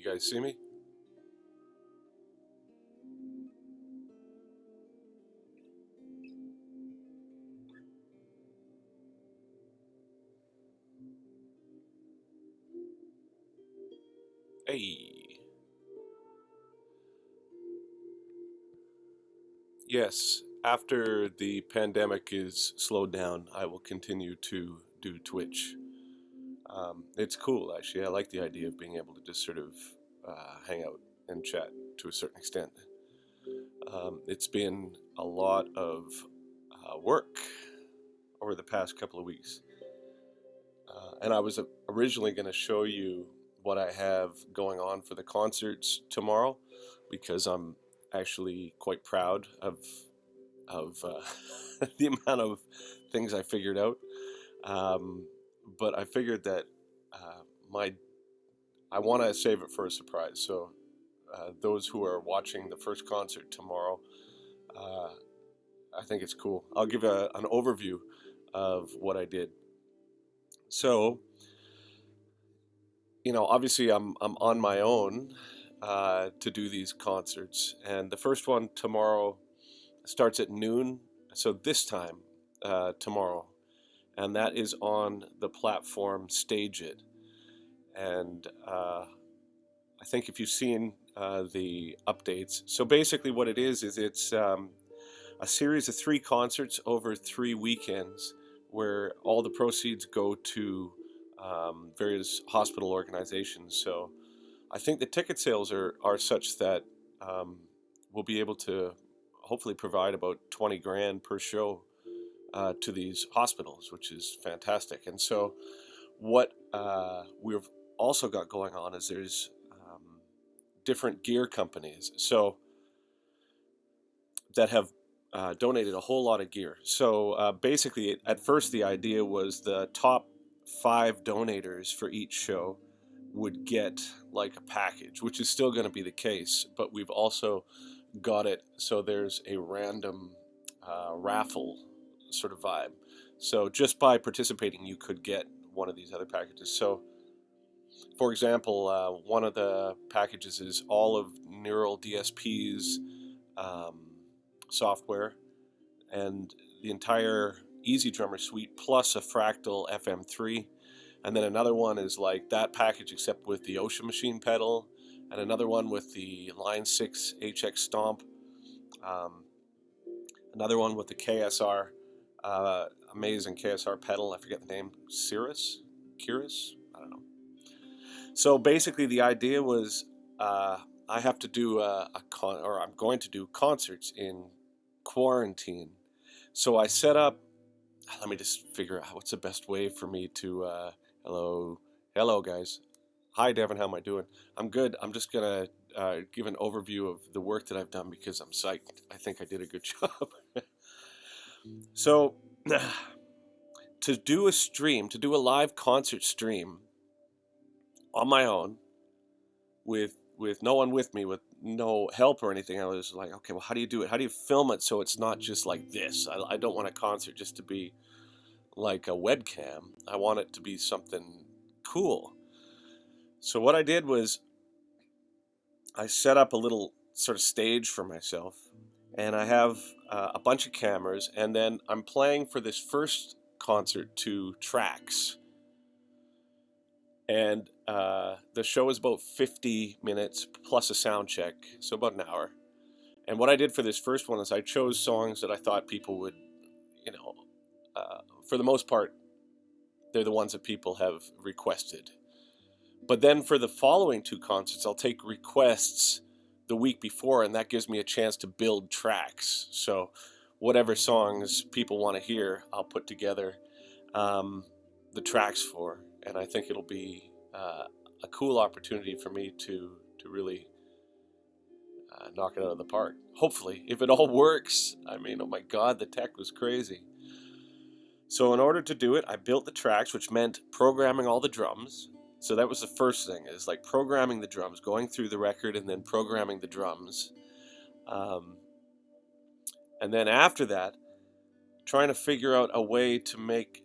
You guys see me? Hey. Yes, after the pandemic is slowed down, I will continue to do Twitch. It's cool, actually. I like the idea of being able to just sort of hang out and chat to a certain extent. It's been a lot of work over the past couple of weeks. And I was originally going to show you what I have going on for the concerts tomorrow, because I'm actually quite proud of the amount of things I figured out. But I figured that my I want to save it for a surprise. So those who are watching the first concert tomorrow, uh, I think it's cool. I'll give an overview of what I did. So, obviously I'm on my own to do these concerts, and the first one tomorrow starts at noon. So this time tomorrow, and that is on the platform Stage It. And I think if you've seen the updates, so basically what it is it's a series of 3 concerts over 3 weekends, where all the proceeds go to various hospital organizations. So I think the ticket sales are such that we'll be able to hopefully provide about 20 grand per show to these hospitals, which is fantastic. And so what we've also got going on is there's different gear companies so that have donated a whole lot of gear. So basically, at first the idea was the top 5 donators for each show would get like a package, which is still going to be the case, but we've also got it so there's a random raffle sort of vibe. So just by participating, you could get one of these other packages. So, for example, one of the packages is all of Neural DSP's software and the entire Easy Drummer suite plus a Fractal FM3. And then another one is like that package except with the Ocean Machine pedal, and another one with the Line 6 HX Stomp, another one with the KSR, amazing KSR pedal. I forget the name, Cirrus? I don't know. So basically, the idea was I have to do I'm going to do concerts in quarantine. So I set up. Let me just figure out what's the best way for me to. Hello, guys. Hi, Devin. How am I doing? I'm good. I'm just gonna give an overview of the work that I've done because I'm psyched. I think I did a good job. So, to do a live concert stream on my own with no one with me, with no help or anything, I was like, okay, well, how do you do it? How do you film it so it's not just like this? I don't want a concert just to be like a webcam. I want it to be something cool. So what I did was I set up a little sort of stage for myself, and I have a bunch of cameras, and then I'm playing for this first concert to tracks. And the show is about 50 minutes plus a sound check, so about an hour. And what I did for this first one is I chose songs that I thought people would, for the most part, they're the ones that people have requested. But then for the following 2 concerts, I'll take requests the week before, and that gives me a chance to build tracks. So whatever songs people want to hear, I'll put together the tracks for, and I think it'll be a cool opportunity for me to really knock it out of the park. Hopefully, if it all works. I mean, oh my God, the tech was crazy. So in order to do it, I built the tracks, which meant programming all the drums. So that was the first thing, is like programming the drums, going through the record and then programming the drums. And then after that, trying to figure out a way to make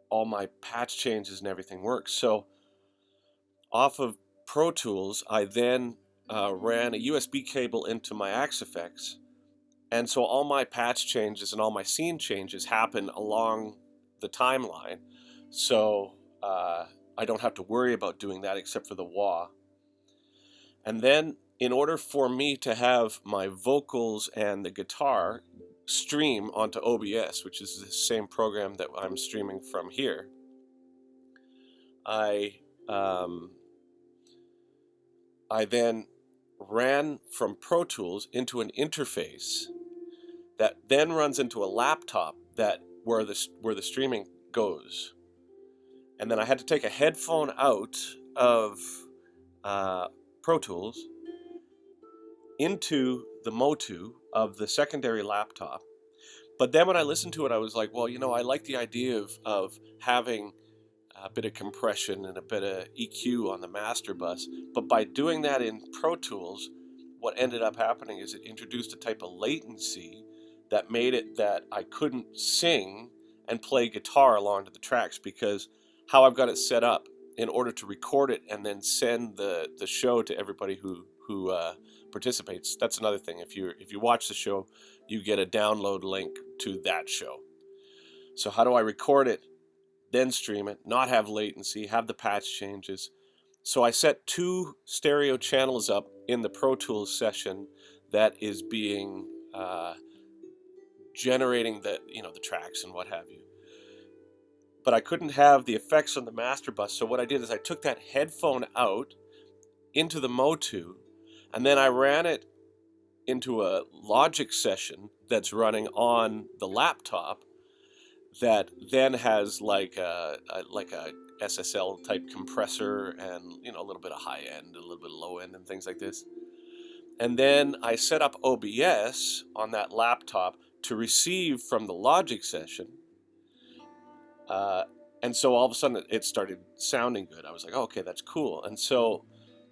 all my patch changes and everything work. So off of Pro Tools, I then ran a USB cable into my Axe-Fx, and so all my patch changes and all my scene changes happen along the timeline, so I don't have to worry about doing that except for the wah. And then in order for me to have my vocals and the guitar stream onto OBS, which is the same program that I'm streaming from here, I then ran from Pro Tools into an interface that then runs into a laptop where the streaming goes. And then I had to take a headphone out of Pro Tools into the Motu of the secondary laptop. But then when I listened to it, I was like, well, I like the idea of having a bit of compression and a bit of EQ on the master bus. But by doing that in Pro Tools, what ended up happening is it introduced a type of latency that made it that I couldn't sing and play guitar along to the tracks, because how I've got it set up in order to record it and then send the show to everybody who participates. That's another thing. If you watch the show, you get a download link to that show. So how do I record it, then stream it, not have latency, have the patch changes? So I set 2 stereo channels up in the Pro Tools session that is being generating the tracks and what have you. But I couldn't have the effects on the master bus, so what I did is I took that headphone out into the Motu, and then I ran it into a Logic session that's running on the laptop that then has like a SSL type compressor and a little bit of high end, a little bit of low end and things like this. And then I set up OBS on that laptop to receive from the Logic session. And so all of a sudden it started sounding good. I was like, oh, okay, that's cool. And so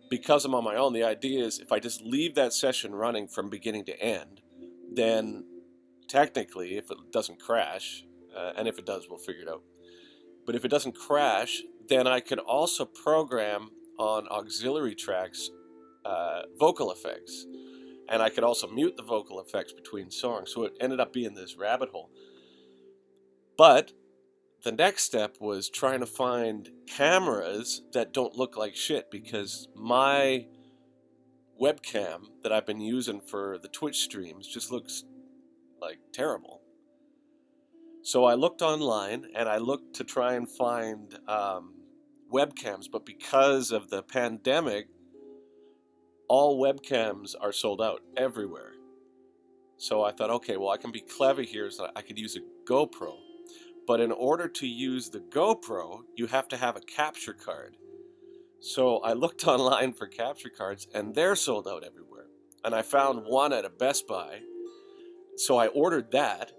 because I'm on my own, the idea is if I just leave that session running from beginning to end, then technically, if it doesn't crash, and if it does, we'll figure it out. But if it doesn't crash, then I could also program on auxiliary tracks vocal effects. And I could also mute the vocal effects between songs. So it ended up being this rabbit hole. But the next step was trying to find cameras that don't look like shit, because my webcam that I've been using for the Twitch streams just looks like terrible. So I looked online and I looked to try and find webcams, but because of the pandemic, all webcams are sold out everywhere. So I thought, okay, well, I can be clever here, so I could use a GoPro. But in order to use the GoPro, you have to have a capture card. So I looked online for capture cards, and they're sold out everywhere. And I found one at a Best Buy. So I ordered that,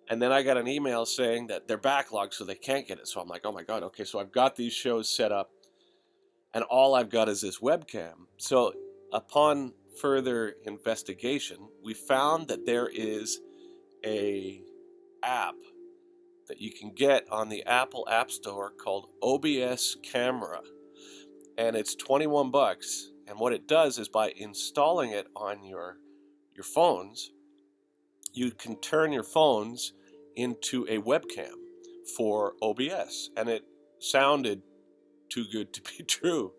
and then I got an email saying that they're backlogged, so they can't get it. So I'm like, oh my God, okay, so I've got these shows set up, and all I've got is this webcam. So upon further investigation, we found that there is a app that you can get on the Apple App Store called Obs Camera, and it's $21. And what it does is by installing it on your phones, you can turn your phones into a webcam for OBS, and it sounded too good to be true.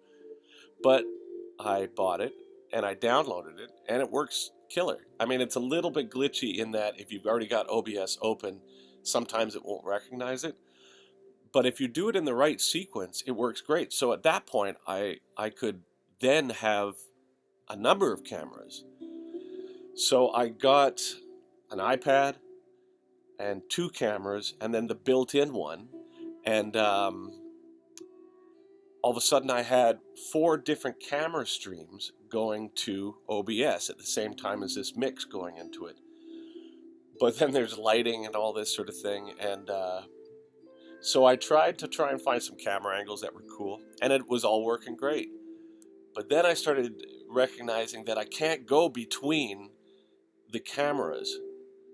But I bought it and I downloaded it, and it works killer. I mean, it's a little bit glitchy in that if you've already got OBS open, sometimes it won't recognize it. But if you do it in the right sequence, it works great. So at that point, I could then have a number of cameras. So I got an iPad and 2 cameras, and then the built-in one. And all of a sudden, I had 4 different camera streams going to OBS at the same time as this mix going into it. But then there's lighting and all this sort of thing, and so I tried and find some camera angles that were cool, and it was all working great. But then I started recognizing that I can't go between the cameras.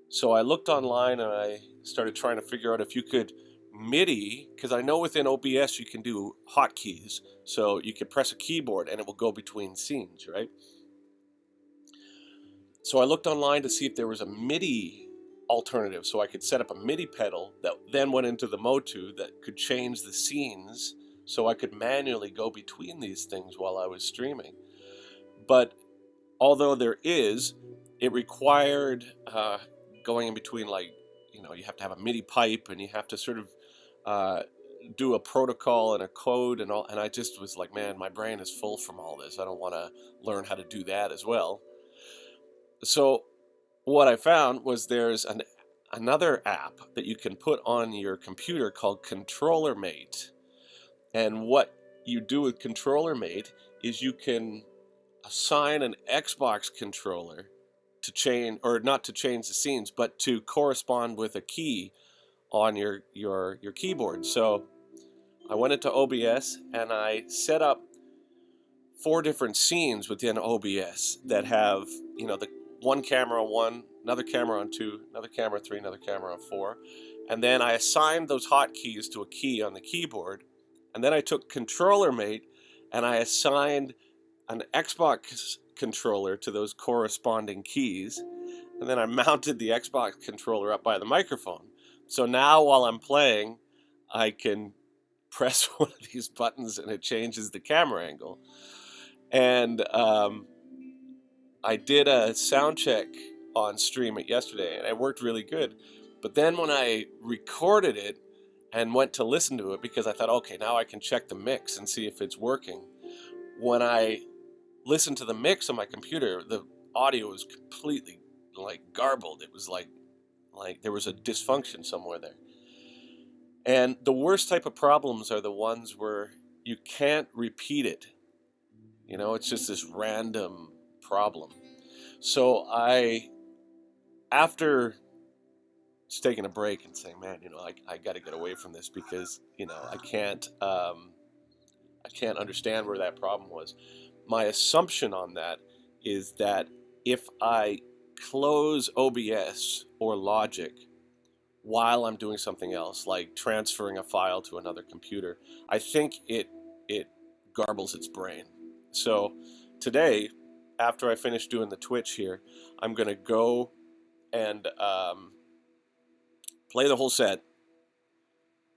So I looked online and I started trying to figure out if you could MIDI, because I know within OBS you can do hotkeys, so you can press a keyboard and it will go between scenes, right? So I looked online to see if there was a MIDI alternative, so I could set up a MIDI pedal that then went into the Motu that could change the scenes, so I could manually go between these things while I was streaming. But although there is, it required going in between, like, you have to have a MIDI pipe and you have to sort of do a protocol and a code and all. And I just was like, man, my brain is full from all this. I don't want to learn how to do that as well. So what I found was there's another app that you can put on your computer called Controller Mate. And what you do with Controller Mate is you can assign an Xbox controller to change, or not to change the scenes, but to correspond with a key on your keyboard. So I went into OBS and I set up 4 different scenes within OBS that have, the one camera on 1, another camera on 2, another camera on 3, another camera on 4. And then I assigned those hotkeys to a key on the keyboard. And then I took Controller Mate and I assigned an Xbox controller to those corresponding keys. And then I mounted the Xbox controller up by the microphone. So now while I'm playing, I can press one of these buttons and it changes the camera angle. And I did a sound check on Stream It yesterday, and it worked really good. But then when I recorded it and went to listen to it, because I thought, okay, now I can check the mix and see if it's working. When I listened to the mix on my computer, the audio was completely garbled. It was like there was a dysfunction somewhere there. And the worst type of problems are the ones where you can't repeat it. It's just this random problem. So after just taking a break and saying, man, I got to get away from this because, I can't understand where that problem was. My assumption on that is that if I close OBS or Logic while I'm doing something else, like transferring a file to another computer, I think it garbles its brain. So today, after I finish doing the Twitch here, I'm going to go and play the whole set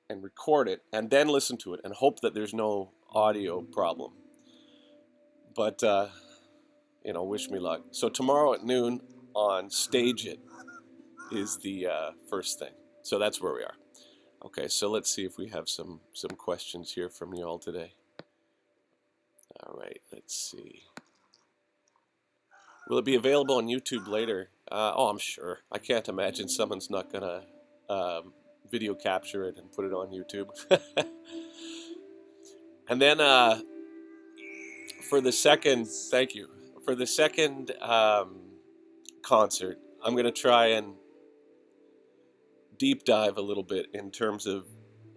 and record it and then listen to it and hope that there's no audio problem. But, wish me luck. So tomorrow at noon on Stage It is the first thing. So that's where we are. Okay, so let's see if we have some questions here from you all today. All right, let's see. Will it be available on YouTube later? I'm sure. I can't imagine someone's not going to video capture it and put it on YouTube. And then for the second, thank you. For the second concert, I'm going to try and deep dive a little bit in terms of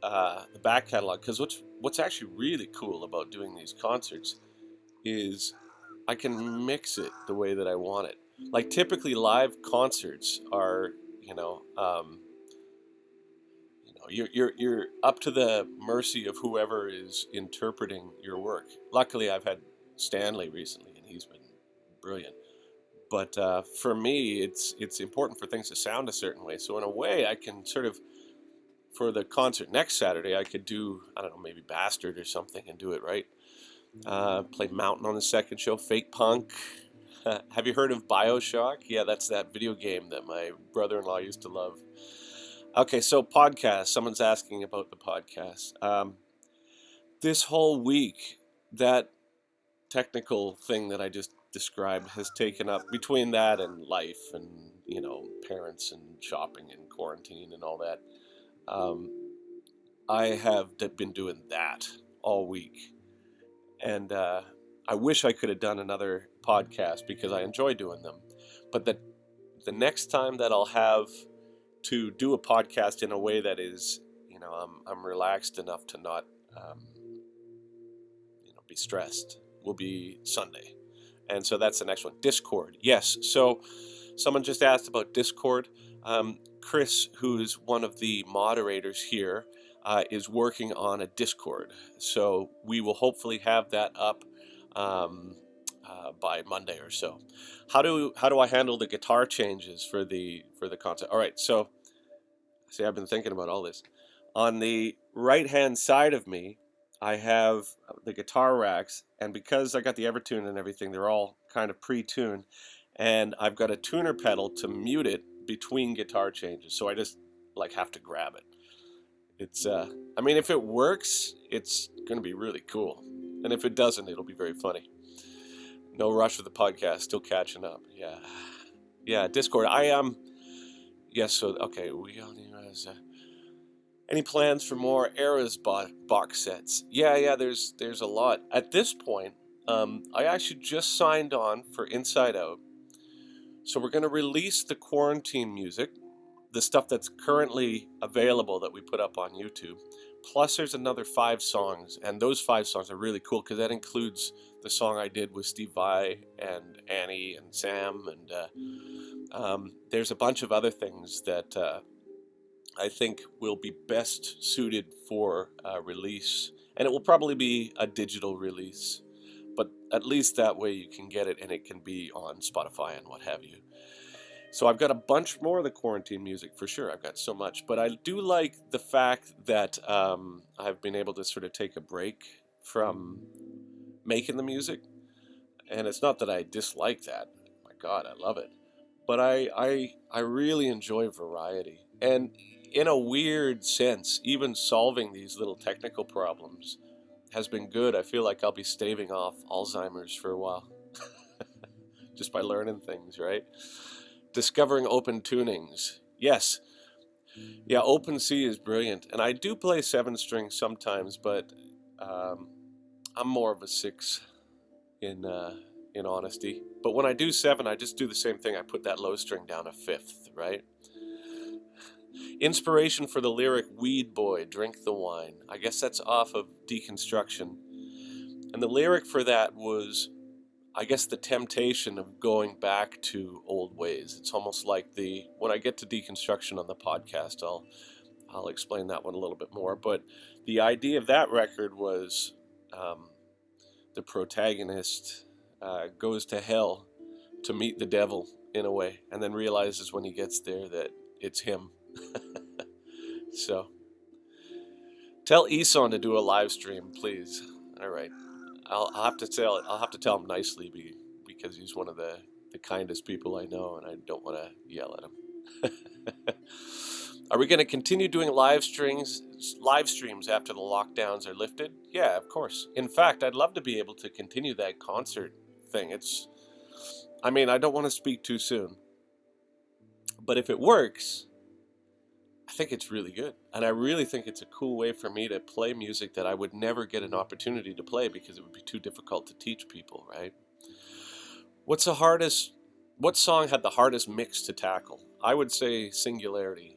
the back catalog, because what's actually really cool about doing these concerts is I can mix it the way that I want it. Like typically live concerts are, you're up to the mercy of whoever is interpreting your work. Luckily, I've had Stanley recently, and he's been brilliant. But for me, it's important for things to sound a certain way. So in a way, I can sort of, for the concert next Saturday, I could do, I don't know, maybe Bastard or something and do it right. Play Mountain on the second show, Fake Punk. Have you heard of BioShock? Yeah, that's that video game that my brother-in-law used to love. Okay, so podcast. Someone's asking about the podcast. This whole week, that technical thing that I just described has taken up, between that and life and, parents and shopping and quarantine and all that. I have been doing that all week. And I wish I could have done another podcast because I enjoy doing them. But the next time that I'll have to do a podcast in a way that is, I'm relaxed enough to not, be stressed, will be Sunday. And so that's the next one. Discord. Yes. So someone just asked about Discord. Chris, who's one of the moderators here, is working on a Discord. So we will hopefully have that up by Monday or so. How do I handle the guitar changes for the concert? All right, so see, I've been thinking about all this. On the right hand side of me, I have the guitar racks, and because I got the Evertune and everything, they're all kind of pre-tuned, and I've got a tuner pedal to mute it between guitar changes, so I just like have to grab it. It's I mean, if it works, it's going to be really cool, and if it doesn't, it'll be very funny. No rush with the podcast, still catching up. Yeah, Discord. Yes. So okay, we only any plans for more Eras box sets? Yeah. There's a lot at this point. I actually just signed on for Inside Out, so we're going to release the quarantine music, the stuff that's currently available that we put up on YouTube. Plus, there's another 5 songs, and those 5 songs are really cool because that includes the song I did with Steve Vai and Annie and Sam, and there's a bunch of other things that I think will be best suited for release, and it will probably be a digital release, but at least that way you can get it and it can be on Spotify and what have you. So I've got a bunch more of the quarantine music for sure. I've got so much, but I do like the fact that I've been able to sort of take a break from making the music, and it's not that I dislike that. My God, I love it, but I really enjoy variety, and in a weird sense, even solving these little technical problems has been good. I feel like I'll be staving off Alzheimer's for a while just by learning things, right? Discovering open tunings. Yes. Yeah, open C is brilliant. And I do play 7-string sometimes, but I'm more of a 6 in honesty. But when I do 7, I just do the same thing. I put that low string down a 5th, right? Inspiration for the lyric Weed Boy, Drink the Wine. I guess that's off of Deconstruction. And the lyric for that was, I guess, the temptation of going back to old ways. It's almost like when I get to Deconstruction on the podcast, I'll explain that one a little bit more. But the idea of that record was the protagonist goes to hell to meet the devil in a way, and then realizes when he gets there that it's him. So tell Eson to do a live stream, please. All right. I'll have to tell him nicely because he's one of the kindest people I know, and I don't want to yell at him. Are we going to continue doing live streams after the lockdowns are lifted? Yeah, of course. In fact, I'd love to be able to continue that concert thing. I don't want to speak too soon, but if it works, I think it's really good. And I really think it's a cool way for me to play music that I would never get an opportunity to play because it would be too difficult to teach people, right? What song had the hardest mix to tackle? I would say Singularity.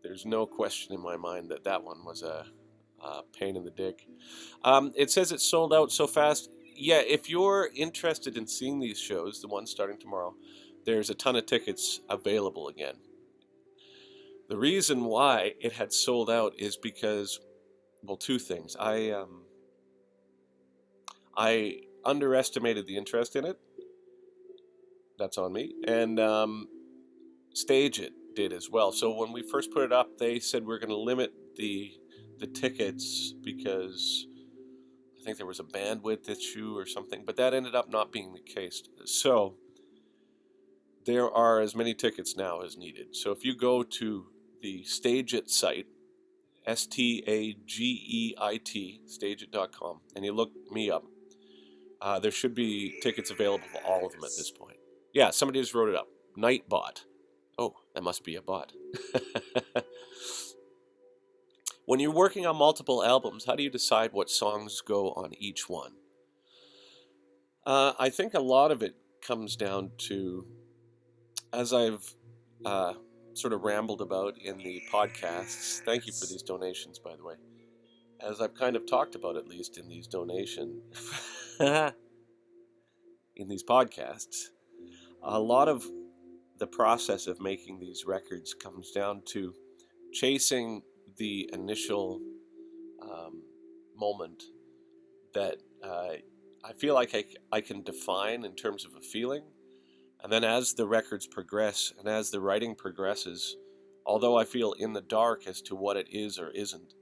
There's no question in my mind that one was a pain in the dick. It says it sold out so fast. Yeah, if you're interested in seeing these shows, the ones starting tomorrow, there's a ton of tickets available again. The reason why it had sold out is because, well, 2 things. I underestimated the interest in it. That's on me. And Stage It did as well. So when we first put it up, they said we're going to limit the tickets because I think there was a bandwidth issue or something, but that ended up not being the case. So there are as many tickets now as needed. So if you go to the Stage It site, Stageit, stageit.com, and you look me up, there should be tickets available for all of them at this point. Yeah, somebody just wrote it up. Nightbot. Oh, that must be a bot. When you're working on multiple albums, how do you decide what songs go on each one? I think a lot of it comes down to, as I've sort of rambled about in the podcasts. Thank you for these donations, by the way. As I've kind of talked about, at least in these in these podcasts, a lot of the process of making these records comes down to chasing the initial moment that I feel like I can define in terms of a feeling. And then as the records progress and as the writing progresses, although I feel in the dark as to what it is or isn't,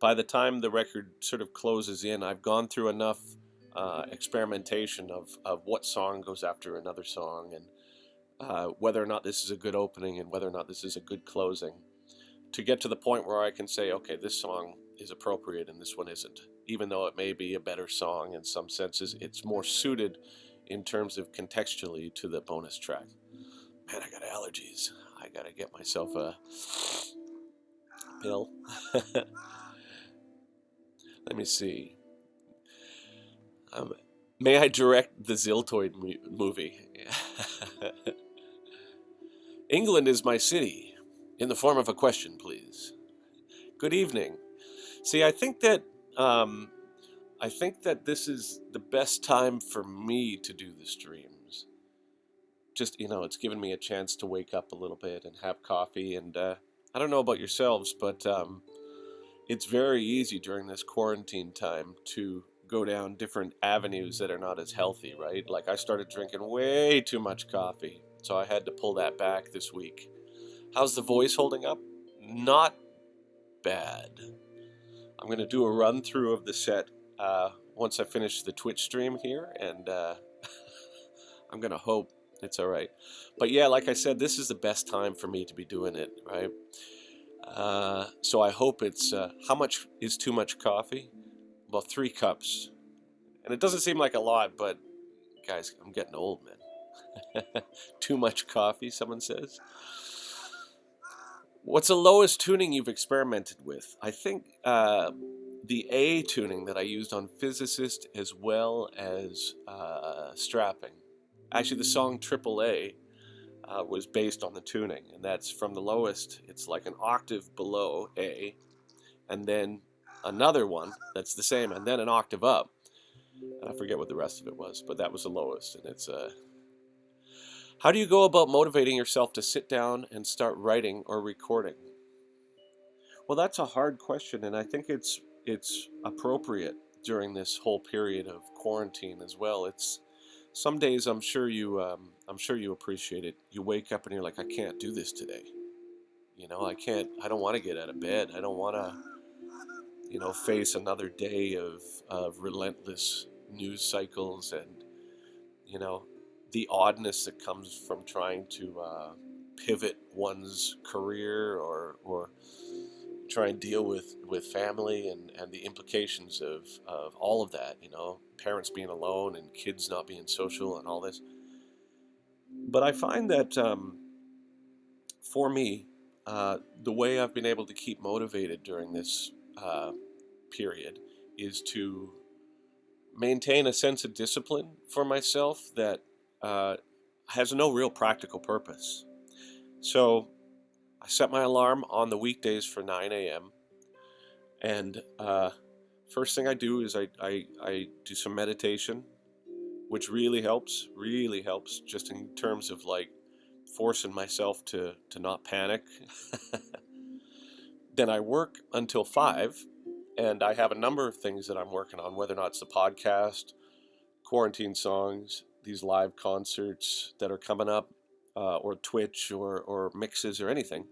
by the time the record sort of closes in, I've gone through enough experimentation of what song goes after another song, and whether or not this is a good opening and whether or not this is a good closing, to get to the point where I can say, okay, this song is appropriate and this one isn't. Even though it may be a better song in some senses, it's more suited in terms of contextually to the bonus track. Man, I got allergies. I gotta get myself a pill. Let me see. May I direct the Ziltoid movie? England is my city. In the form of a question, please. Good evening. See, I think that this is the best time for me to do the streams. Just, it's given me a chance to wake up a little bit and have coffee. And I don't know about yourselves, but it's very easy during this quarantine time to go down different avenues that are not as healthy, right? Like I started drinking way too much coffee, so I had to pull that back this week. How's the voice holding up? Not bad. I'm going to do a run through of the set once I finish the Twitch stream here, and I'm going to hope it's all right. But yeah, like I said, this is the best time for me to be doing it, right? So I hope it's... how much is too much coffee? Well, 3 cups. And it doesn't seem like a lot, but guys, I'm getting old, man. Too much coffee, someone says. What's the lowest tuning you've experimented with? I think the A tuning that I used on Physicist as well as Strapping. Actually, the song AAA was based on the tuning, and that's from the lowest. It's like an octave below A, and then another one that's the same, and then an octave up. And I forget what the rest of it was, but that was the lowest. And it's how do you go about motivating yourself to sit down and start writing or recording? Well, that's a hard question, and I think it's appropriate during this whole period of quarantine as well. It's some days I'm sure you appreciate it. You wake up and you're like, I can't do this today. I don't want to get out of bed. I don't want to, face another day of relentless news cycles and, the oddness that comes from trying to pivot one's career or try and deal with family and the implications of all of that, parents being alone and kids not being social and all this. But I find that for me, the way I've been able to keep motivated during this period is to maintain a sense of discipline for myself that has no real practical purpose. So I set my alarm on the weekdays for 9 a.m. and first thing I do is I do some meditation, which really helps just in terms of like forcing myself to not panic. Then I work until 5, and I have a number of things that I'm working on, whether or not it's the podcast, quarantine songs, these live concerts that are coming up, or Twitch or mixes or anything.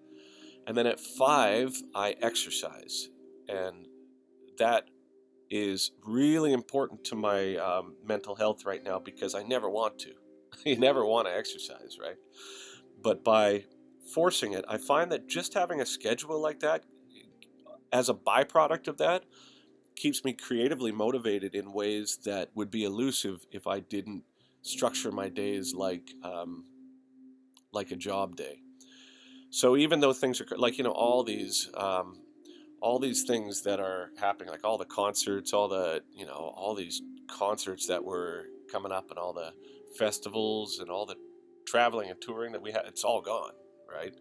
And then at 5, I exercise. And that is really important to my mental health right now because I never want to. You never want to exercise, right? But by forcing it, I find that just having a schedule like that, as a byproduct of that, keeps me creatively motivated in ways that would be elusive if I didn't structure my days like a job day. So even though things are like all these things that are happening, like all the concerts, all these concerts that were coming up, and all the festivals and all the traveling and touring that we had, it's all gone, right?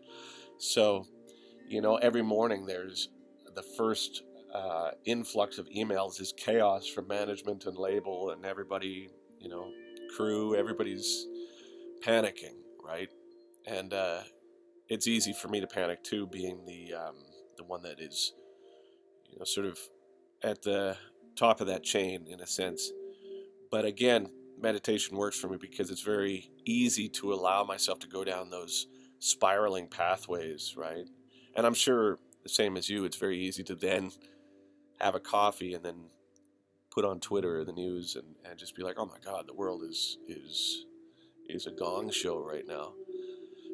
So every morning there's the first influx of emails is chaos from management and label, and everybody, crew, everybody's panicking, right? And it's easy for me to panic too, being the the one that is, sort of at the top of that chain in a sense. But again, meditation works for me because it's very easy to allow myself to go down those spiraling pathways, right? And I'm sure the same as you, it's very easy to then have a coffee and then put on Twitter or the news and just be like, oh my God, the world is a gong show right now.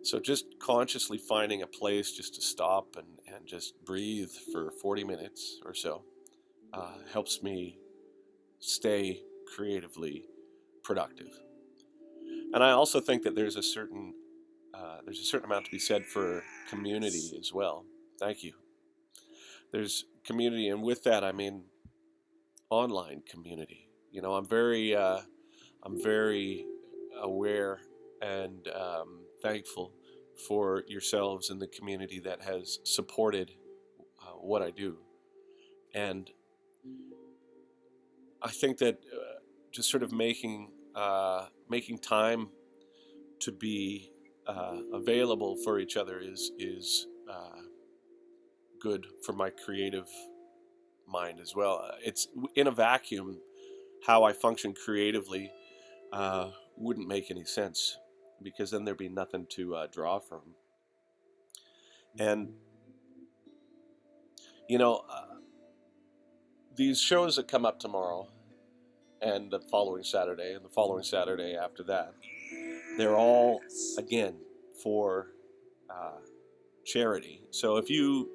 So just consciously finding a place just to stop and just breathe for 40 minutes or so helps me stay creatively productive. And I also think that there's a certain amount to be said for community as well. Thank you. There's community, and with that I mean online community. I'm very aware and thankful for yourselves and the community that has supported what I do. And I think that just sort of making time to be available for each other is good for my creative mind as well. It's in a vacuum, how I function creatively wouldn't make any sense, because then there'd be nothing to draw from. And these shows that come up tomorrow and the following Saturday and the following Saturday after that, they're all, again, for charity. So if you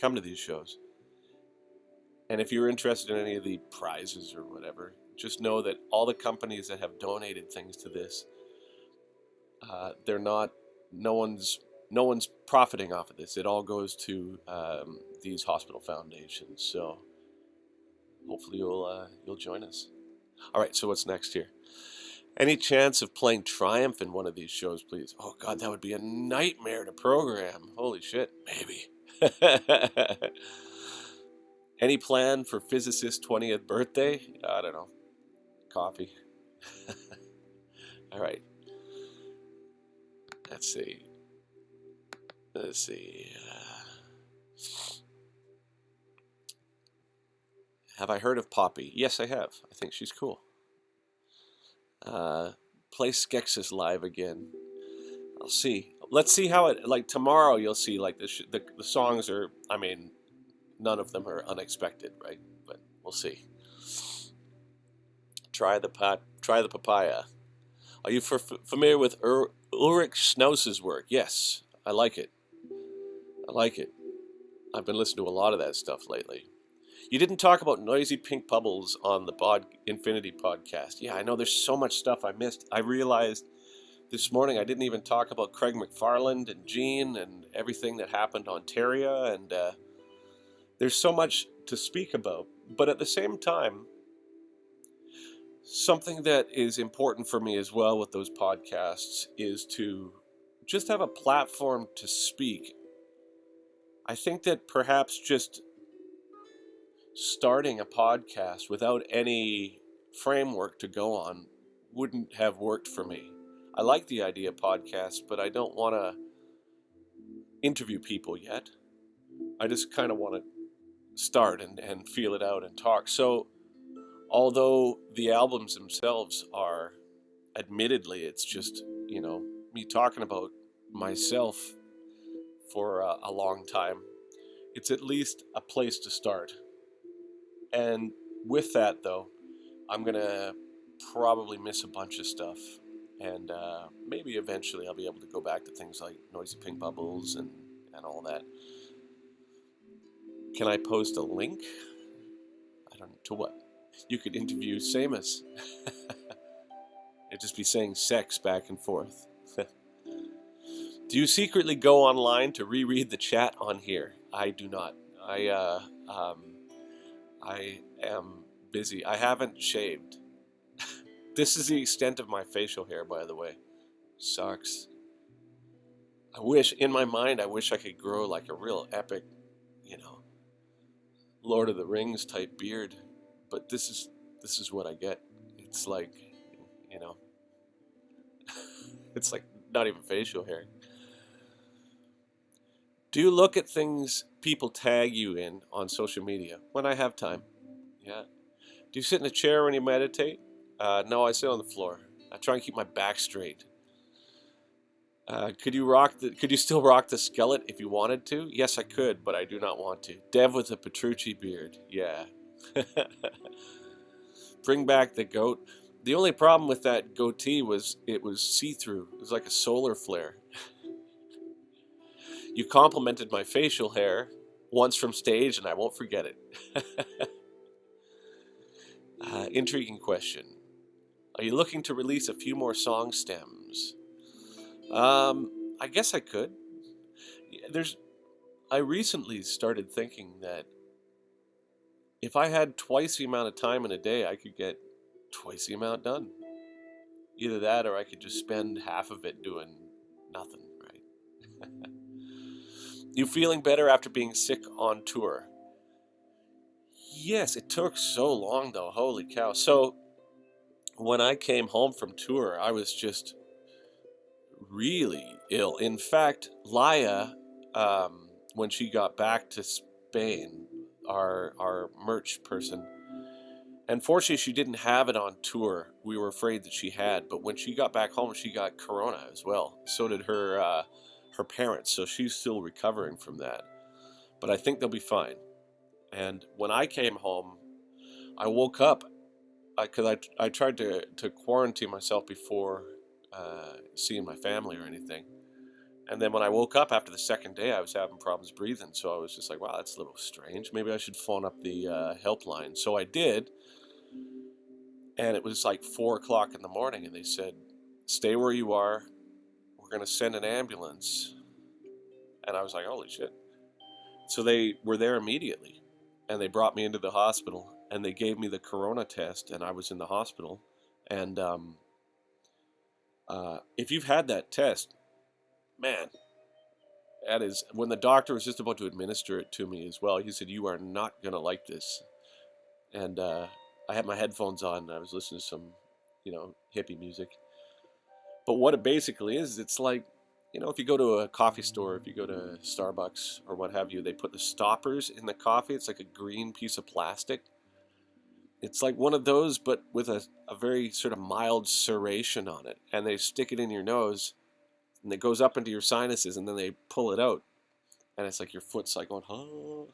come to these shows, and if you're interested in any of the prizes or whatever, just know that all the companies that have donated things to this, no one's profiting off of this. It all goes to these hospital foundations. So hopefully you'll join us. All right, so what's next here? Any chance of playing Triumph in one of these shows, please? Oh God, that would be a nightmare to program. Holy shit, maybe. Any plan for Physicist's 20th birthday? I don't know. Coffee. All right. Let's see. Have I heard of Poppy? Yes, I have. I think she's cool. Play Skexus live again. I'll see. Let's see how it, like tomorrow you'll see, like the songs are, I mean, none of them are unexpected, right? But we'll see. Try the papaya. Are you familiar with Ulrich Schnauz's work? Yes, I like it. I've been listening to a lot of that stuff lately. You didn't talk about Noisy Pink Bubbles on the Infinity podcast. Yeah, I know there's so much stuff I missed. I realized this morning I didn't even talk about Craig McFarland and Gene and everything that happened on Terria, and there's so much to speak about. But at the same time, something that is important for me as well with those podcasts is to just have a platform to speak. I think that perhaps just starting a podcast without any framework to go on wouldn't have worked for me. I like the idea of podcasts, but I don't want to interview people yet. I just kind of want to start and feel it out and talk. So although the albums themselves are, admittedly, it's just, me talking about myself for a long time, it's at least a place to start. And with that, though, I'm going to probably miss a bunch of stuff. And maybe eventually I'll be able to go back to things like Noisy Pink Bubbles and all that. Can I post a link? I don't know. To what? You could interview Samus. It'd just be saying sex back and forth. Do you secretly go online to reread the chat on here? I do not. I am busy. I haven't shaved. This is the extent of my facial hair, by the way. Sucks. In my mind, I wish I could grow like a real epic, Lord of the Rings type beard. But this is what I get. It's like, it's like not even facial hair. Do you look at things people tag you in on social media? When I have time. Yeah. Do you sit in a chair when you meditate? No, I sit on the floor. I try and keep my back straight. Could you still rock the skillet if you wanted to? Yes, I could, but I do not want to. Dev with a Petrucci beard. Yeah. Bring back the goat. The only problem with that goatee was it was see-through. It was like a solar flare. You complimented my facial hair once from stage, and I won't forget it. Intriguing question. Are you looking to release a few more song stems? I guess I could. I recently started thinking that if I had twice the amount of time in a day, I could get twice the amount done. Either that or I could just spend half of it doing nothing, right? You feeling better after being sick on tour? Yes, it took so long though. Holy cow. So when I came home from tour, I was just really ill. In fact, Laia, when she got back to Spain, our merch person, unfortunately she didn't have it on tour. We were afraid that she had, but when she got back home, she got corona as well. So did her parents. So she's still recovering from that. But I think they'll be fine. And when I came home, I woke up because I tried to quarantine myself before seeing my family or anything. And then when I woke up after the second day, I was having problems breathing. So I was just like, wow, that's a little strange. Maybe I should phone up the helpline. So I did. And it was like 4 o'clock in the morning. And they said, stay where you are. We're going to send an ambulance. And I was like, holy shit. So they were there immediately. And they brought me into the hospital. And they gave me the corona test. And I was in the hospital. And if you've had that test, man, that is, when the doctor was just about to administer it to me as well, he said, you are not going to like this. And I had my headphones on and I was listening to some, hippie music. But what it basically is, it's like, if you go to a coffee store, if you go to Starbucks or what have you, they put the stoppers in the coffee. It's like a green piece of plastic. It's like one of those, but with a very sort of mild serration on it. And they stick it in your nose. And it goes up into your sinuses, and then they pull it out. And it's like your foot's like going, oh.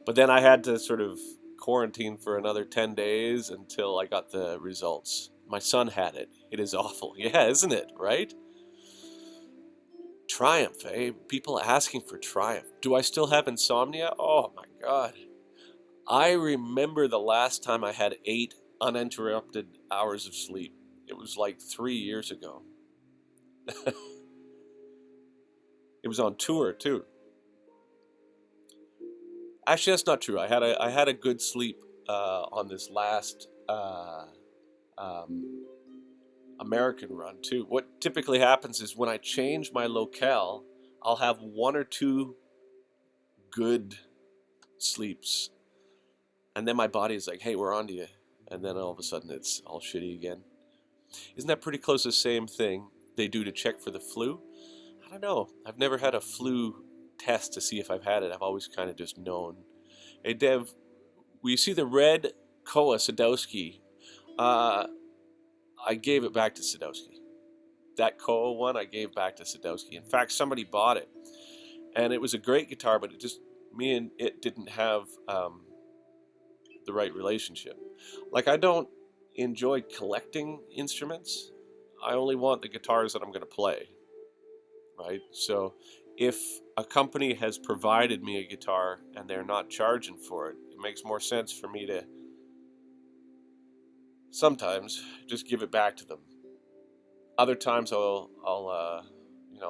But then I had to sort of quarantine for another 10 days until I got the results. My son had it. It is awful. Yeah, isn't it? Right? Triumph, eh? People asking for Triumph. Do I still have insomnia? Oh, my God. I remember the last time I had 8 uninterrupted hours of sleep. It was like 3 years ago. It was on tour too. Actually, that's not true. I had a good sleep on this last American run too. What typically happens is when I change my locale, I'll have 1 or 2 good sleeps, and then my body is like, "Hey, we're on to you," and then all of a sudden it's all shitty again. Isn't that pretty close to the same thing they do to check for the flu? I don't know. I've never had a flu test to see if I've had it. I've always kind of just known. Hey, Dev, will you see the red Koa Sadowski? I gave it back to Sadowski. That Koa one, I gave back to Sadowski. In fact, somebody bought it. And it was a great guitar, but me and it didn't have the right relationship. Like, I don't enjoy collecting instruments. I only want the guitars that I'm going to play. Right? So if a company has provided me a guitar and they're not charging for it, it makes more sense for me to sometimes just give it back to them. Other times I'll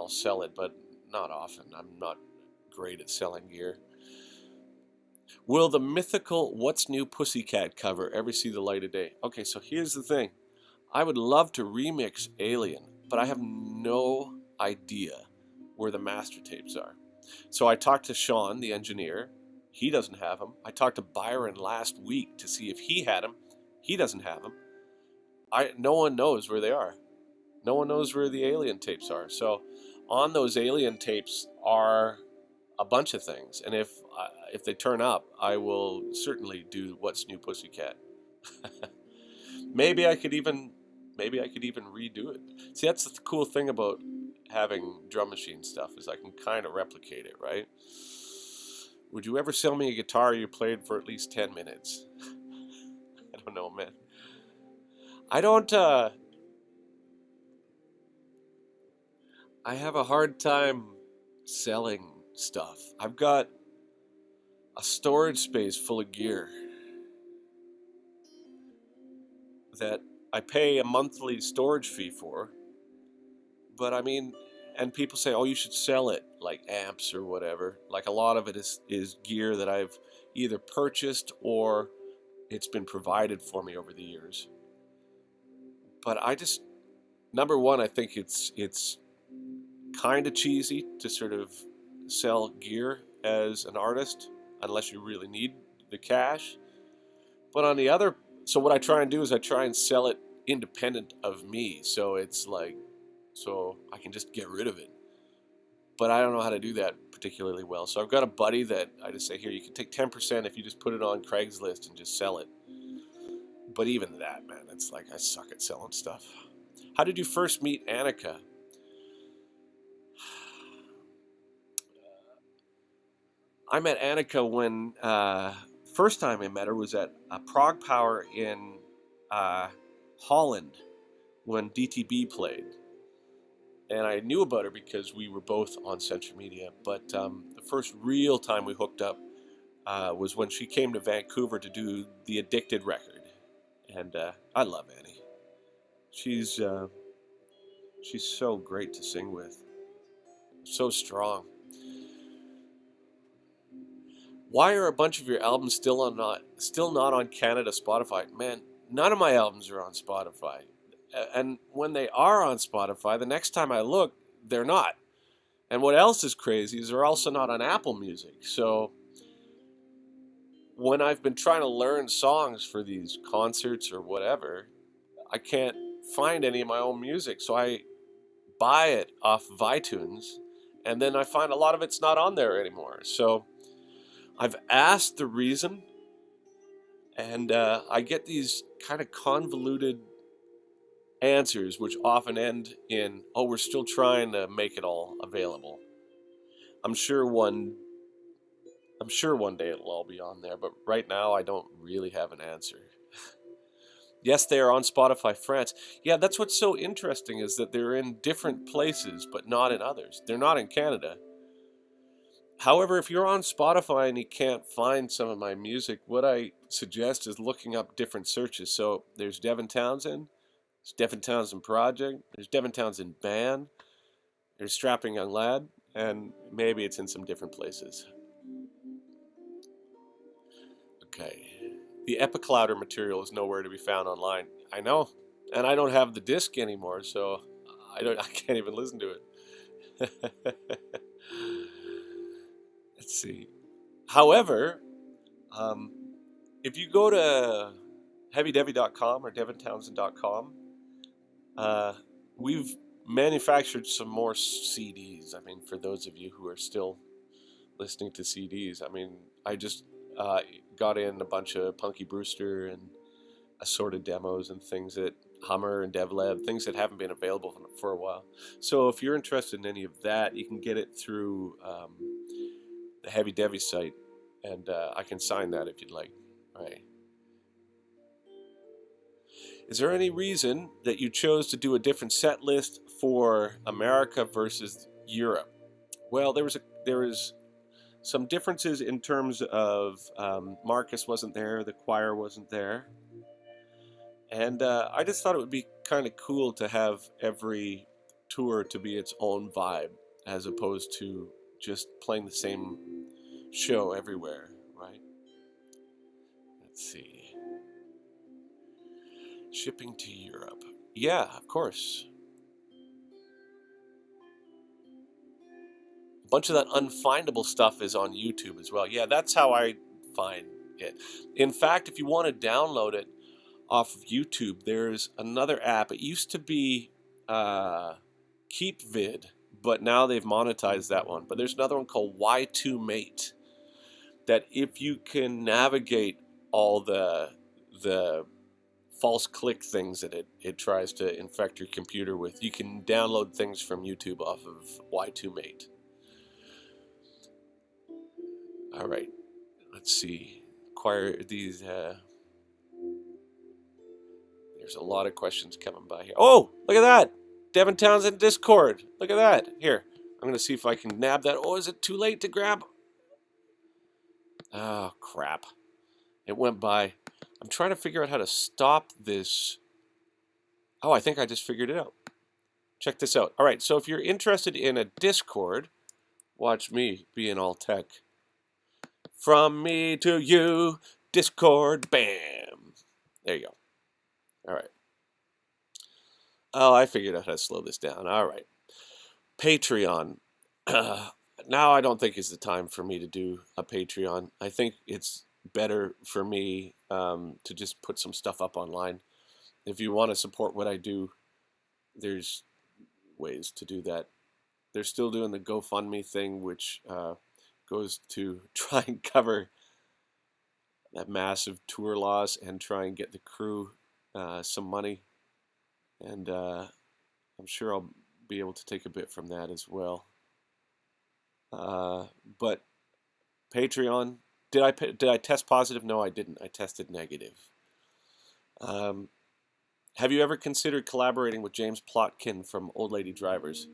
sell it, but not often. I'm not great at selling gear. Will the mythical What's New Pussycat cover ever see the light of day? Okay, so here's the thing. I would love to remix Alien, but I have no idea where the master tapes are. So I talked to Sean, the engineer. He doesn't have them. I talked to Byron last week to see if he had them. He doesn't have them. No one knows where they are. No one knows where the Alien tapes are. So on those Alien tapes are a bunch of things, and if they turn up, I will certainly do What's New Pussycat. maybe I could even redo it. See, that's the cool thing about having drum machine stuff, is I can kind of replicate it, right? Would you ever sell me a guitar you played for at least 10 minutes? I don't know, man. I don't, I have a hard time selling stuff. I've got a storage space full of gear that I pay a monthly storage fee for. But I mean, and people say, oh, you should sell it, like amps or whatever. Like a lot of it is gear that I've either purchased or it's been provided for me over the years. But I just, number one, I think it's kind of cheesy to sort of sell gear as an artist unless you really need the cash. But on the other, so what I try and do is I try and sell it independent of me. So it's like, so I can just get rid of it. But I don't know how to do that particularly well. So I've got a buddy that I just say, here, you can take 10% if you just put it on Craigslist and just sell it. But even that, man, it's like I suck at selling stuff. How did you first meet Annika? I met Annika when, first time I met her was at Prague Power in Holland when DTB played. And I knew about her because we were both on Central Media. But the first real time we hooked up was when she came to Vancouver to do the Addicted record. And I love Annie. She's so great to sing with. So strong. Why are a bunch of your albums still not on Canada Spotify? Man, none of my albums are on Spotify. And when they are on Spotify, the next time I look, they're not. And what else is crazy is they're also not on Apple Music. So when I've been trying to learn songs for these concerts or whatever, I can't find any of my own music. So I buy it off of iTunes, and then I find a lot of it's not on there anymore. So I've asked the reason, and I get these kind of convoluted answers, which often end in, oh, we're still trying to make it all available. I'm sure one day it'll all be on there, but right now I don't really have an answer. Yes, they are on Spotify France. Yeah, that's what's so interesting, is that they're in different places, but not in others. They're not in Canada. However, if you're on Spotify and you can't find some of my music, what I suggest is looking up different searches. So there's Devin Townsend, there's Devin Townsend Project, there's Devin Townsend Band, there's Strapping Young Lad, and maybe it's in some different places. Okay. The Epiclouder material is nowhere to be found online. I know, and I don't have the disc anymore, so I can't even listen to it. Let's see. However, if you go to heavydevy.com or devintownsend.com, we've manufactured some more CDs. I mean, for those of you who are still listening to CDs, I mean, I just got in a bunch of Punky Brewster and assorted demos and things that Hummer and DevLab, things that haven't been available for a while. So if you're interested in any of that, you can get it through the Heavy Devy site, and I can sign that if you'd like. Right. Is there any reason that you chose to do a different set list for America versus Europe? Well, there was some differences in terms of Marcus wasn't there, the choir wasn't there, and I just thought it would be kind of cool to have every tour to be its own vibe, as opposed to just playing the same show everywhere, right? Let's see. Shipping to Europe. Yeah, of course. A bunch of that unfindable stuff is on YouTube as well. Yeah, that's how I find it. In fact, if you want to download it off of YouTube, there's another app. It used to be KeepVid, but now they've monetized that one. But there's another one called Y2Mate that if you can navigate all the false click things that it tries to infect your computer with, you can download things from YouTube off of Y2Mate. All right, let's see. Acquire these. There's a lot of questions coming by here. Oh, look at that. Devin Townsend Discord. Look at that. Here, I'm going to see if I can nab that. Oh, is it too late to grab? Oh, crap. It went by. I'm trying to figure out how to stop this. Oh, I think I just figured it out. Check this out. All right, so if you're interested in a Discord, watch me being all tech. From me to you, Discord, bam. There you go. All right. Oh, I figured out how to slow this down. All right. Patreon. Now I don't think is the time for me to do a Patreon. I think it's better for me to just put some stuff up online. If you want to support what I do, there's ways to do that. They're still doing the GoFundMe thing, which goes to try and cover that massive tour loss and try and get the crew some money. And I'm sure I'll be able to take a bit from that as well. But Patreon, did I test positive? No, I didn't. I tested negative. Have you ever considered collaborating with James Plotkin from Old Lady Drivers?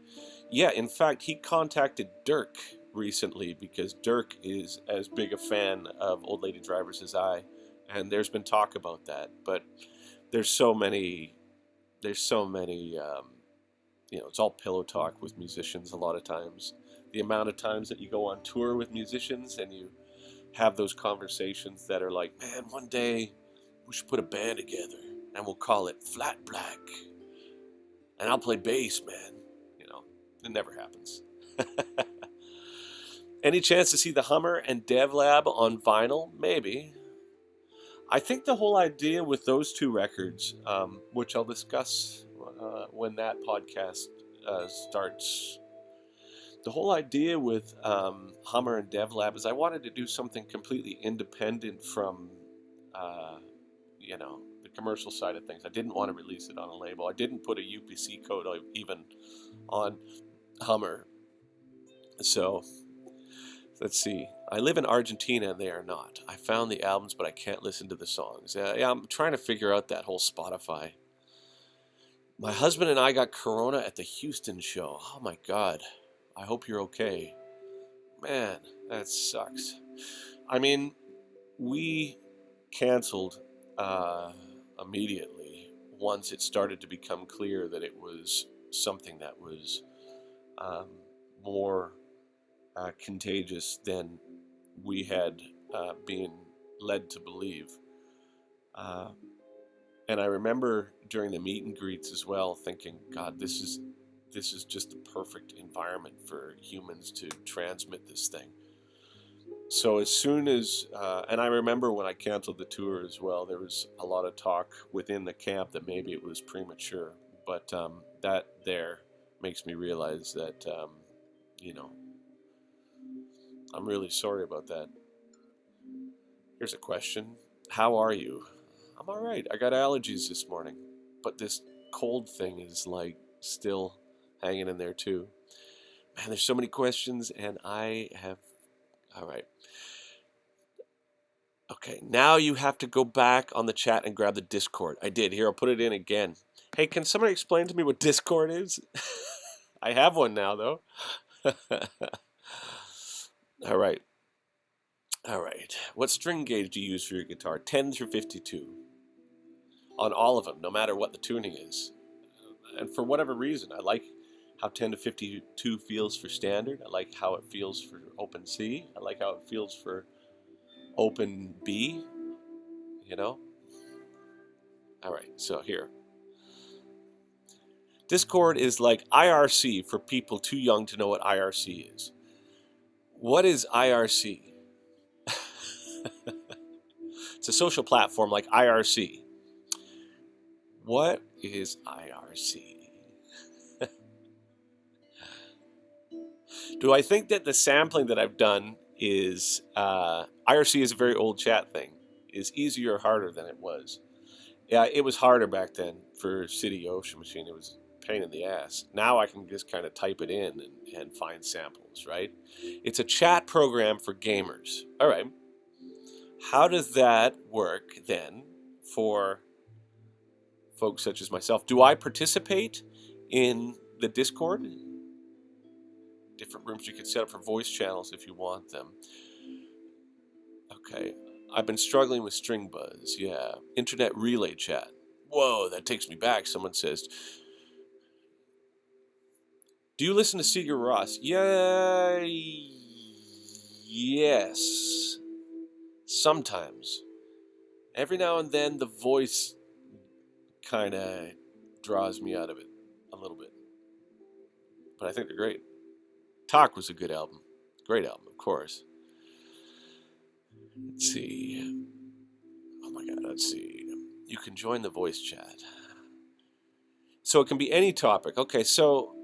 Yeah, in fact, he contacted Dirk recently because Dirk is as big a fan of Old Lady Drivers as I, and there's been talk about that. But there's so many, it's all pillow talk with musicians a lot of times. The amount of times that you go on tour with musicians and you have those conversations that are like, man, one day we should put a band together and we'll call it Flat Black. And I'll play bass, man. It never happens. Any chance to see the Hummer and Dev Lab on vinyl? Maybe. I think the whole idea with those two records, which I'll discuss when that podcast starts, the whole idea with Hummer and Dev Lab is I wanted to do something completely independent from, the commercial side of things. I didn't want to release it on a label. I didn't put a UPC code even on Hummer. So, let's see. I live in Argentina and they are not. I found the albums, but I can't listen to the songs. Yeah, I'm trying to figure out that whole Spotify. My husband and I got corona at the Houston show. Oh my God. I hope you're okay. Man, that sucks. I mean, we canceled immediately once it started to become clear that it was something that was more contagious than we had been led to believe. And I remember during the meet and greets as well thinking, God, this is just the perfect environment for humans to transmit this thing. So as soon as, and I remember when I canceled the tour as well, there was a lot of talk within the camp that maybe it was premature. But that there makes me realize that, I'm really sorry about that. Here's a question. How are you? I'm all right. I got allergies this morning, but this cold thing is like still hanging in there too. Man, there's so many questions and all right. Okay, now you have to go back on the chat and grab the Discord. I did. Here, I'll put it in again. Hey, can somebody explain to me what Discord is? I have one now, though. All right. What string gauge do you use for your guitar? 10s or 52? On all of them, no matter what the tuning is. And for whatever reason, I like how 10 to 52 feels for standard. I like how it feels for open C. I like how it feels for open B. All right, so here. Discord is like IRC for people too young to know what IRC is. What is IRC? It's a social platform like IRC. What is IRC? Do I think that the sampling that I've done is IRC is a very old chat thing, is easier or harder than it was? Yeah, it was harder back then for City Ocean Machine. It was a pain in the ass. Now I can just kind of type it in and find samples, right? It's a chat program for gamers. All right. How does that work then for folks such as myself? Do I participate in the Discord? Different rooms you can set up for voice channels if you want them. Okay. I've been struggling with string buzz. Yeah. Internet relay chat. Whoa, that takes me back. Someone says, do you listen to Sigur Rós? Yeah. Yes. Sometimes. Every now and then the voice kind of draws me out of it a little bit. But I think they're great. Talk was a good album. Great album, of course. Let's see. Oh my God, let's see. You can join the voice chat. So it can be any topic. Okay, so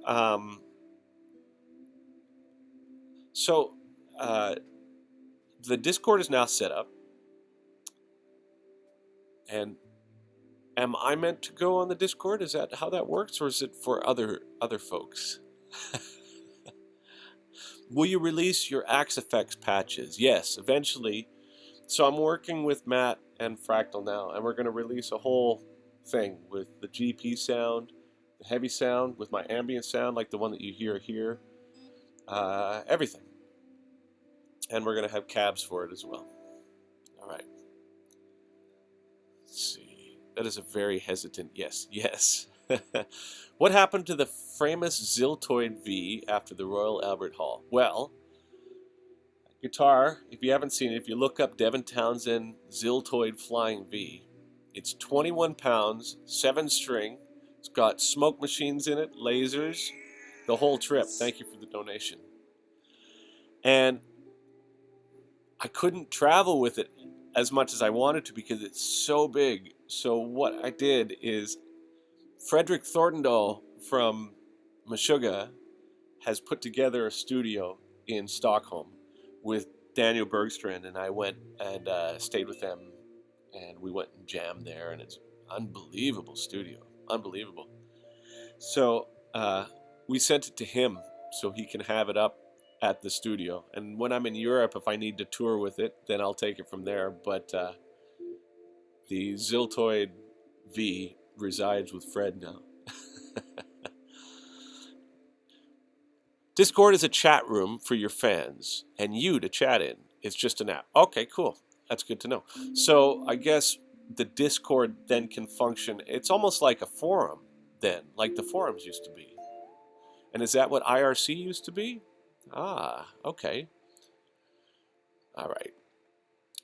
the Discord is now set up. And am I meant to go on the Discord? Is that how that works, or is it for other folks? Will you release your Axe Effects patches? Yes, eventually. So I'm working with Matt and Fractal now, and we're going to release a whole thing with the GP sound, the heavy sound, with my ambient sound, like the one that you hear here, everything. And we're going to have cabs for it as well. All right. Let's see. That is a very hesitant yes. Yes. What happened to the famous Ziltoid V after the Royal Albert Hall? Well, guitar, if you haven't seen it, if you look up Devin Townsend Ziltoid Flying V, it's 21 pounds, 7 string. It's got smoke machines in it, lasers, the whole trip. Thank you for the donation. And I couldn't travel with it as much as I wanted to because it's so big. So what I did is Frederick Thorndahl from Meshuggah has put together a studio in Stockholm with Daniel Bergstrand, and I went and stayed with them, and we went and jammed there, and it's unbelievable studio, unbelievable. So we sent it to him so he can have it up at the studio, and when I'm in Europe, if I need to tour with it, then I'll take it from there. But the Ziltoid V resides with Fred now. Discord is a chat room for your fans and you to chat in. It's just an app. Okay, cool. That's good to know. So I guess the Discord then can function. It's almost like a forum then, like the forums used to be. And is that what IRC used to be? Ah, okay. All right.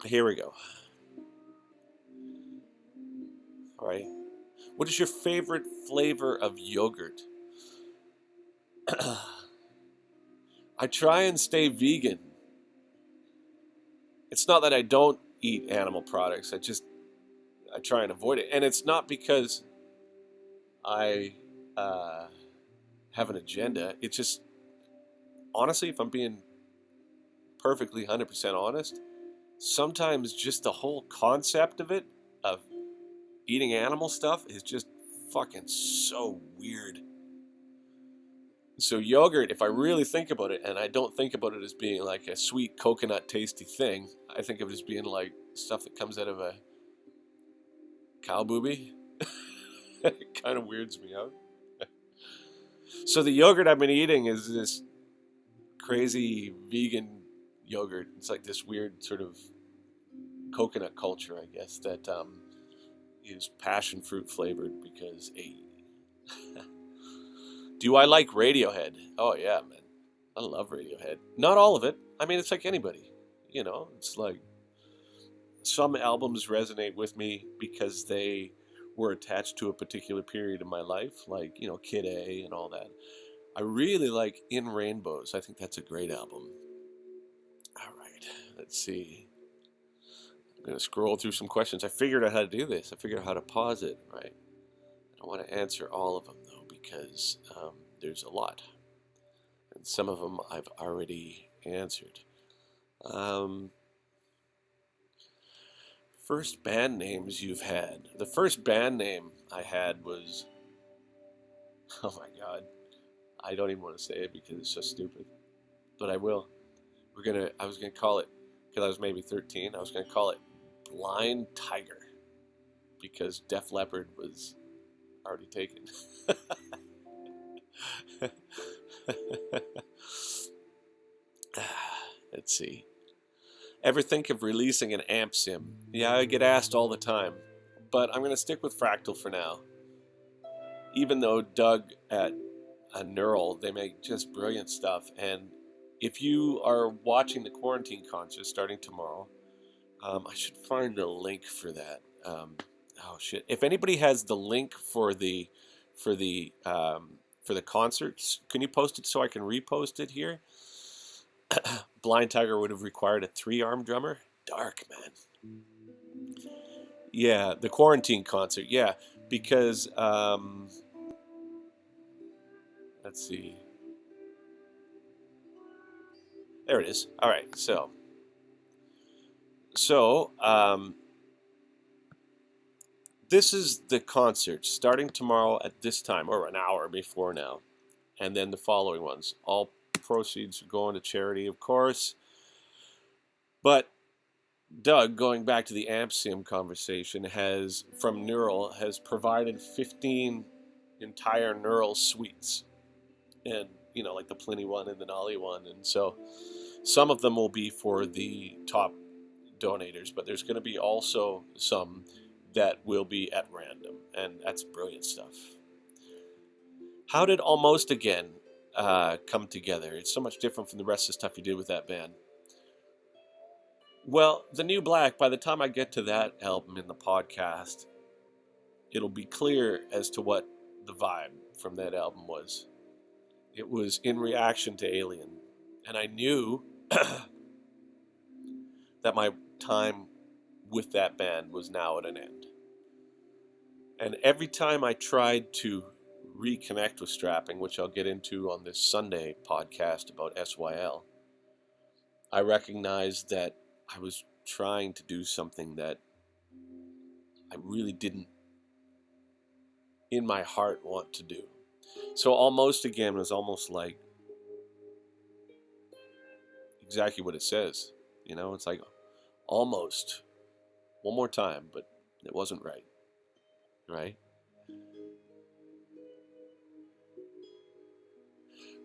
Here we go. All right. What is your favorite flavor of yogurt? I try and stay vegan. It's not that I don't eat animal products. I try and avoid it. And it's not because I have an agenda. It's just, honestly, if I'm being perfectly 100% honest, sometimes just the whole concept of it, of eating animal stuff, is just fucking so weird. So yogurt, if I really think about it, and I don't think about it as being like a sweet coconut tasty thing, I think of it as being like stuff that comes out of a cow boobie. It kind of weirds me out. So the yogurt I've been eating is this crazy vegan yogurt. It's like this weird sort of coconut culture, I guess, that is passion fruit flavored because, hey. Do I like Radiohead? Oh yeah, man. I love Radiohead. Not all of it. I mean, it's like anybody. You know, it's like some albums resonate with me because they were attached to a particular period of my life, like, you know, Kid A and all that. I really like In Rainbows. I think that's a great album. All right, let's see. I'm going to scroll through some questions. I figured out how to do this. I figured out how to pause it, right? I don't want to answer all of them, though, because there's a lot. and some of them I've already answered. First band names you've had. The first band name I had was, oh my God, I don't even want to say it because it's so stupid, but I will. I was gonna call it, because I was maybe 13, I was gonna call it Blind Tiger, because Def Leppard was already taken. Let's see. Ever think of releasing an amp sim? Yeah, I get asked all the time, but I'm going to stick with Fractal for now. Even though Doug at Neural, they make just brilliant stuff. And if you are watching the quarantine concert starting tomorrow, I should find a link for that. Oh shit! If anybody has the link for the concerts, can you post it so I can repost it here? Blind Tiger would have required a 3-arm drummer. Dark, man. Yeah, the quarantine concert. Yeah, because let's see. There it is. All right, so this is the concert starting tomorrow at this time, or an hour before now, and then the following ones. All proceeds are going to charity, of course. But Doug, going back to the amp sim conversation, from Neural has provided 15 entire Neural suites, and like the Pliny one and the Nolly one, and so some of them will be for the top donators, but there's going to be also some that will be at random, and that's brilliant stuff. How did Almost Again come together? It's so much different from the rest of the stuff you did with that band. Well, The New Black, by the time I get to that album in the podcast, it'll be clear as to what the vibe from that album was. It was in reaction to Alien. And I knew that my time with that band was now at an end. And every time I tried to reconnect with Strapping, which I'll get into on this Sunday podcast about SYL, I recognized that I was trying to do something that I really didn't, in my heart, want to do. So Almost Again was almost like exactly what it says. It's like almost one more time, but it wasn't right. Right?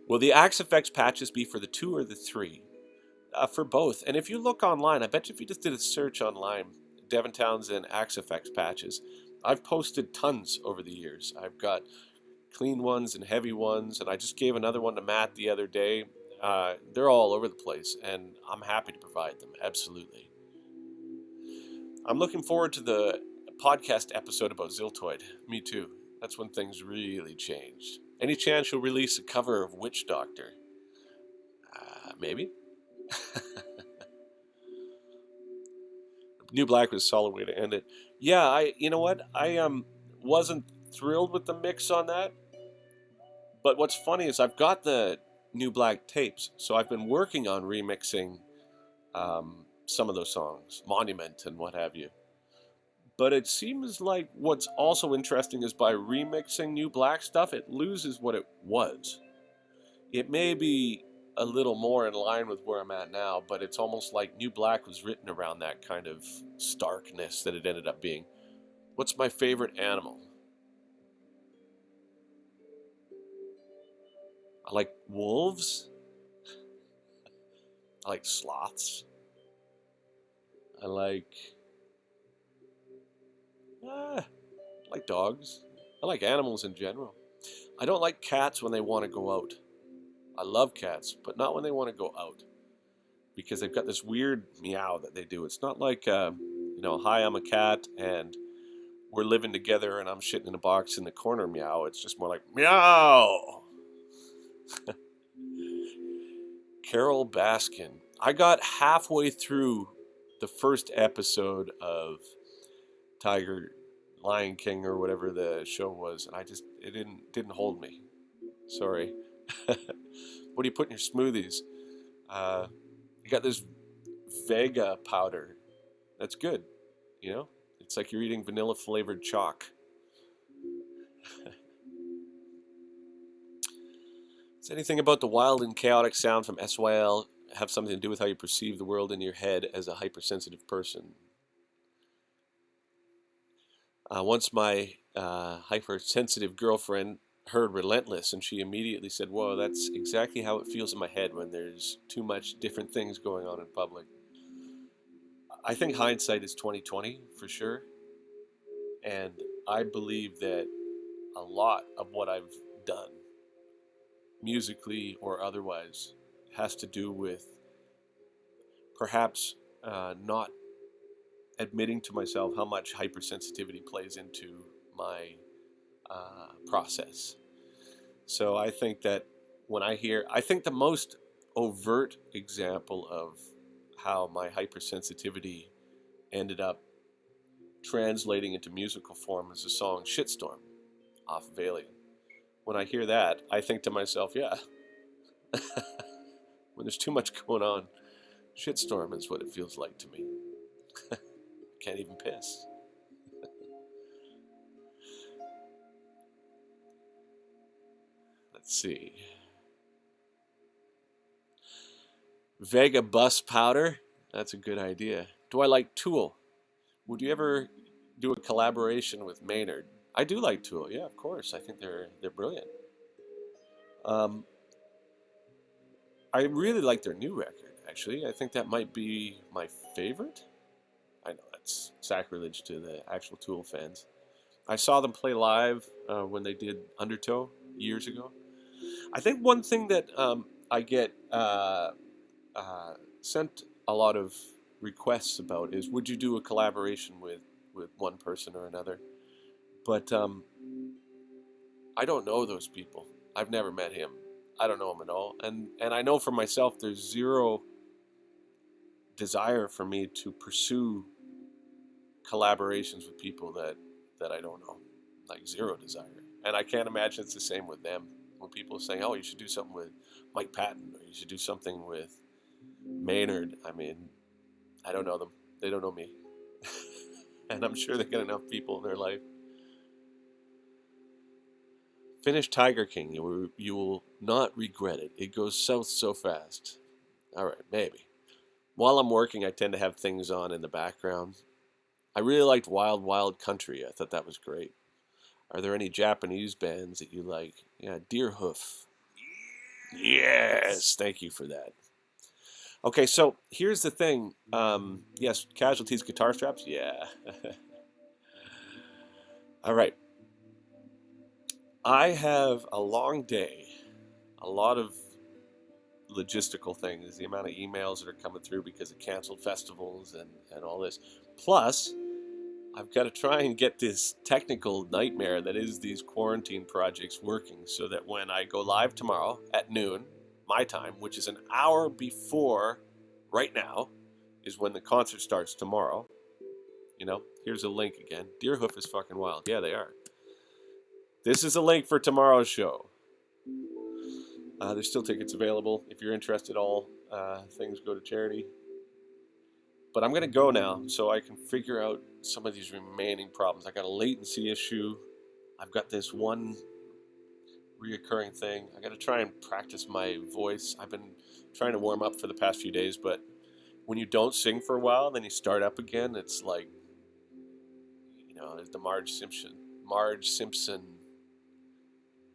Will the Axe Effects patches be for the 2 or the 3? For both. And if you look online, I bet you if you just did a search online, Devin Townsend Axe Effects patches, I've posted tons over the years. I've got clean ones and heavy ones, and I just gave another one to Matt the other day. They're all over the place, and I'm happy to provide them, absolutely. I'm looking forward to the podcast episode about Ziltoid. Me too. That's when things really changed. Any chance you'll release a cover of Witch Doctor? Maybe. New Black was a solid way to end it. Yeah, you know what? I wasn't thrilled with the mix on that. But what's funny is I've got the New Black tapes, so I've been working on remixing some of those songs, Monument and what have you. But it seems like what's also interesting is by remixing New Black stuff, it loses what it was. It may be a little more in line with where I'm at now, but it's almost like New Black was written around that kind of starkness that it ended up being. What's my favorite animal? I like wolves. I like sloths. I like dogs. I like animals in general. I don't like cats when they want to go out. I love cats, but not when they want to go out. Because they've got this weird meow that they do. It's not like, hi, I'm a cat and we're living together and I'm shitting in a box in the corner meow. It's just more like, meow! Carol Baskin. I got halfway through the first episode of Lion King or whatever the show was, and it didn't hold me. Sorry. What do you put in your smoothies? You got this Vega powder. That's good. You know, it's like you're eating vanilla flavored chalk. Does anything about the wild and chaotic sound from SYL have something to do with how you perceive the world in your head as a hypersensitive person? Once my hypersensitive girlfriend heard Relentless, and she immediately said, "Whoa, that's exactly how it feels in my head when there's too much different things going on in public." I think hindsight is 2020 for sure, and I believe that a lot of what I've done, musically or otherwise, has to do with perhaps not admitting to myself how much hypersensitivity plays into my process. So I think that I think the most overt example of how my hypersensitivity ended up translating into musical form is the song Shitstorm off of Alien. When I hear that, I think to myself, yeah, when there's too much going on, shitstorm is what it feels like to me. Can't even piss. Let's see. Vega bus powder. That's a good idea. Do I like Tool? Would you ever do a collaboration with Maynard? I do like Tool. Yeah, of course. I think they're brilliant. I really like their new record, actually. I think that might be my favorite. I know that's sacrilege to the actual Tool fans. I saw them play live when they did Undertow years ago. I think one thing that I get sent a lot of requests about is, would you do a collaboration with one person or another? But I don't know those people. I've never met him. I don't know him at all. And I know for myself there's zero desire for me to pursue collaborations with people that I don't know. Like zero desire. And I can't imagine it's the same with them. When people are saying, "Oh, you should do something with Mike Patton, or you should do something with Maynard." I mean, I don't know them. They don't know me. And I'm sure they got enough people in their life. Finish Tiger King. You will not regret it. It goes south so fast. All right, maybe. While I'm working, I tend to have things on in the background. I really liked Wild Wild Country. I thought that was great. Are there any Japanese bands that you like? Yeah, Deerhoof. Yes, thank you for that. Okay, so here's the thing. Yes, Casualties guitar straps. Yeah. All right. I have a long day, a lot of logistical things, the amount of emails that are coming through because of canceled festivals and all this. Plus, I've got to try and get this technical nightmare that is these quarantine projects working so that when I go live tomorrow at noon, my time, which is an hour before right now, is when the concert starts tomorrow. You know, here's a link again. Deerhoof is fucking wild. Yeah, they are. This is a link for tomorrow's show. There's still tickets available. If you're interested, all things go to charity. But I'm going to go now so I can figure out some of these remaining problems. I got a latency issue. I've got this one reoccurring thing. I got to try and practice my voice. I've been trying to warm up for the past few days, but when you don't sing for a while, then you start up again. It's like, you know, the Marge Simpson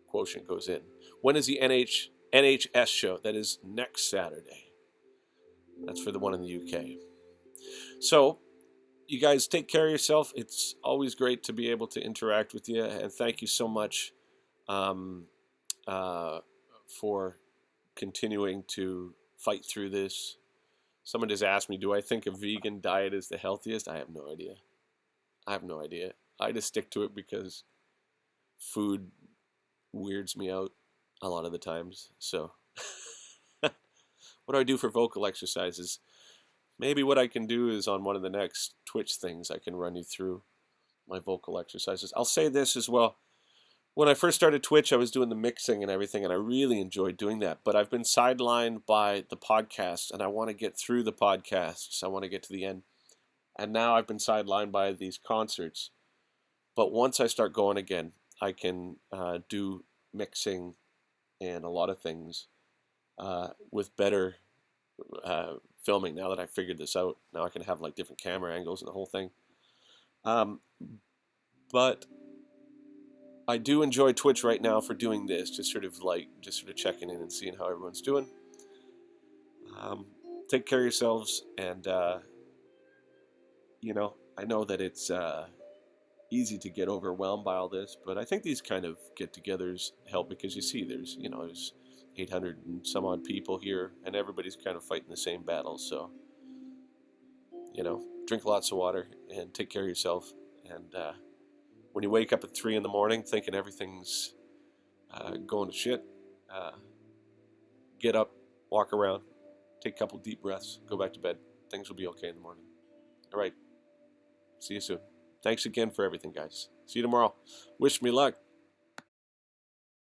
quotient goes in. When is the NHS show? That is next Saturday. That's for the one in the UK. So, you guys take care of yourself. It's always great to be able to interact with you, and thank you so much for continuing to fight through this. Someone just asked me, do I think a vegan diet is the healthiest? I have no idea. I just stick to it because food weirds me out a lot of the times. So, what do I do for vocal exercises? Maybe what I can do is on one of the next Twitch things, I can run you through my vocal exercises. I'll say this as well. when I first started Twitch, I was doing the mixing and everything, and I really enjoyed doing that. But I've been sidelined by the podcast, and I want to get through the podcasts. I want to get to the end. And now I've been sidelined by these concerts. But once I start going again, I can do mixing and a lot of things with better filming. Now that I figured this out, now I can have like different camera angles and the whole thing. But I do enjoy Twitch right now for doing this, just sort of checking in and seeing how everyone's doing. Take care of yourselves, and I know that it's easy to get overwhelmed by all this, but I think these kind of get-togethers help, because you see there's 800 and some odd people here, and everybody's kind of fighting the same battle. So drink lots of water and take care of yourself. And when you wake up at 3 in the morning thinking everything's going to shit, get up, walk around, take a couple deep breaths, go back to bed. Things will be okay in the morning. All right. See you soon. Thanks again for everything, guys. See you tomorrow. Wish me luck.